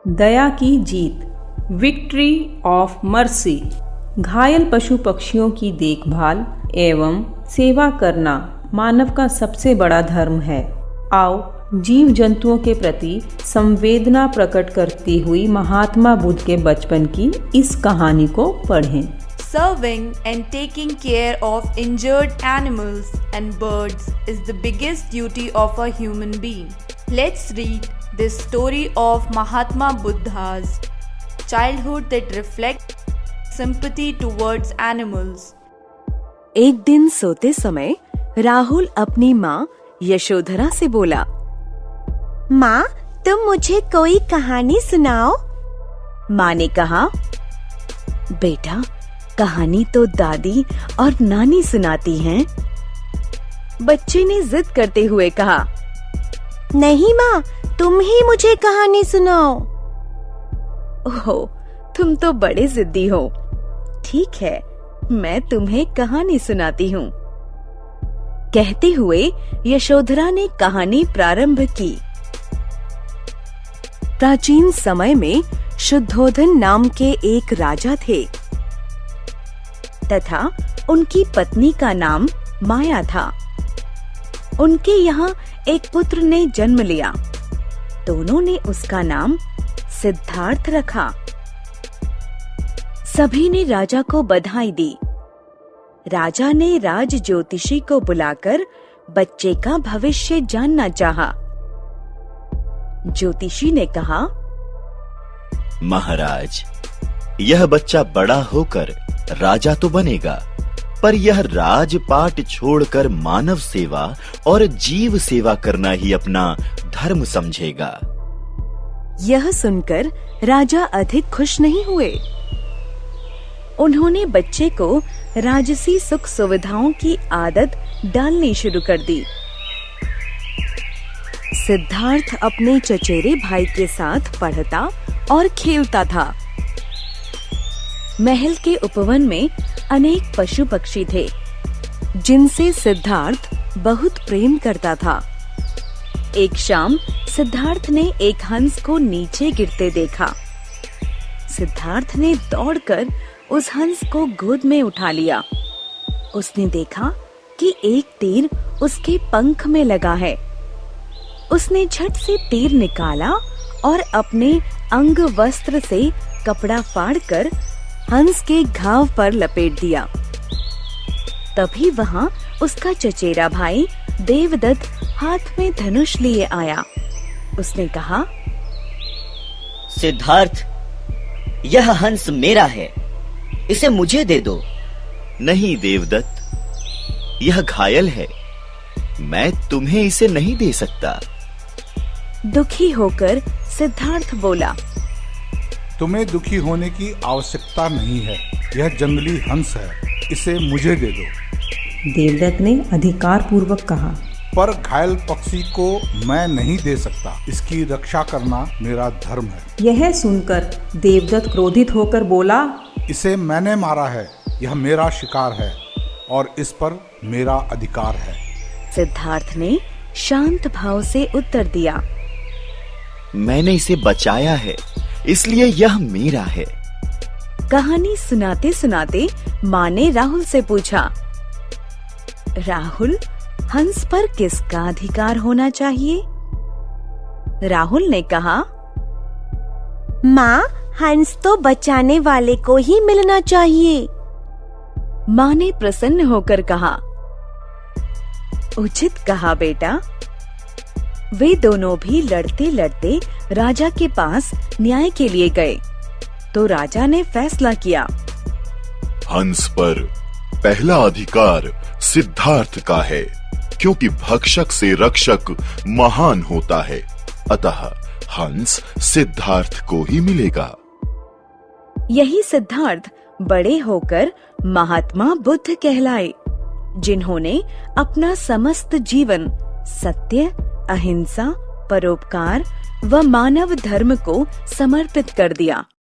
दया की जीत, victory of mercy. घायल पशु पक्षियों की देखभाल एवं सेवा करना मानव का सबसे बड़ा धर्म है। आओ जीव जंतुओं के प्रति संवेदना प्रकट करती हुई महात्मा बुद्ध के बचपन की इस कहानी को पढ़ें। Serving and taking care of injured animals and birds is the biggest duty of a human being. Let's read this story of Mahatma Buddha's childhood that reflects sympathy towards animals. एक दिन सोते समय राहुल अपनी माँ यशोधरा से बोला, माँ तुम मुझे कोई कहानी सुनाओ। माँ ने कहा, बेटा कहानी तो दादी और नानी सुनाती हैं। बच्चे ने जिद करते हुए कहा, नहीं माँ तुम ही मुझे कहानी सुनाओ। ओह तुम तो बड़े जिद्दी हो। ठीक है मैं तुम्हें कहानी सुनाती हूँ। कहते हुए यशोधरा ने कहानी प्रारंभ की। प्राचीन समय में शुद्धोधन नाम के एक राजा थे तथा उनकी पत्नी का नाम माया था। उनके यहाँ एक पुत्र ने जन्म लिया। दोनों ने उसका नाम सिद्धार्थ रखा। सभी ने राजा को बधाई दी। राजा ने राज ज्योतिषी को बुलाकर बच्चे का भविष्य जानना चाहा। ज्योतिषी ने कहा, महाराज यह बच्चा बड़ा होकर राजा तो बनेगा, पर यह राजपाट छोड़कर मानव सेवा और जीव सेवा करना ही अपना धर्म समझेगा। यह सुनकर राजा अधिक खुश नहीं हुए। उन्होंने बच्चे को राजसी सुख सुविधाओं की आदत डालनी शुरू कर दी। सिद्धार्थ अपने चचेरे भाई के साथ पढ़ता और खेलता था। महल के उपवन में अनेक पशु पक्षी थे, जिनसे सिद्धार्थ बहुत प्रेम करता था। एक शाम सिद्धार्थ ने एक हंस को नीचे गिरते देखा। सिद्धार्थ ने दौड़कर उस हंस को गोद में उठा लिया। उसने देखा कि एक तीर उसके पंख में लगा है। उसने झट से तीर निकाला और अपने अंग वस्त्र से कपड़ा फाड़कर हंस के घाव पर लपेट दिया। तभी वहाँ उसका चचेरा भाई देवदत्त हाथ में धनुष लिए आया। उसने कहा, सिद्धार्थ यह हंस मेरा है, इसे मुझे दे दो। नहीं देवदत्त, यह घायल है, मैं तुम्हें इसे नहीं दे सकता। दुखी होकर सिद्धार्थ बोला, तुम्हें दुखी होने की आवश्यकता नहीं है, यह जंगली हंस है, इसे मुझे दे दो। देवदत्त ने अधिकार पूर्वक कहा, पर घायल पक्षी को मैं नहीं दे सकता, इसकी रक्षा करना मेरा धर्म है। यह सुनकर देवदत्त क्रोधित होकर बोला, इसे मैंने मारा है, यह मेरा शिकार है और इस पर मेरा अधिकार है। सिद्धार्थ ने शांत भाव से उत्तर दिया, मैंने इसे बचाया है, इसलिए यह मेरा है। कहानी सुनाते सुनाते माँ ने राहुल से पूछा, राहुल हंस पर किसका अधिकार होना चाहिए? राहुल ने कहा, माँ हंस तो बचाने वाले को ही मिलना चाहिए। माँ ने प्रसन्न होकर कहा, उचित कहा बेटा। वे दोनों भी लड़ते लड़ते राजा के पास न्याय के लिए गए तो राजा ने फैसला किया, हंस पर पहला अधिकार सिद्धार्थ का है, क्योंकि भक्षक से रक्षक महान होता है, अतः हंस सिद्धार्थ को ही मिलेगा। यही सिद्धार्थ बड़े होकर महात्मा बुद्ध कहलाए, जिन्होंने अपना समस्त जीवन सत्य, अहिंसा, परोपकार व मानव धर्म को समर्पित कर दिया।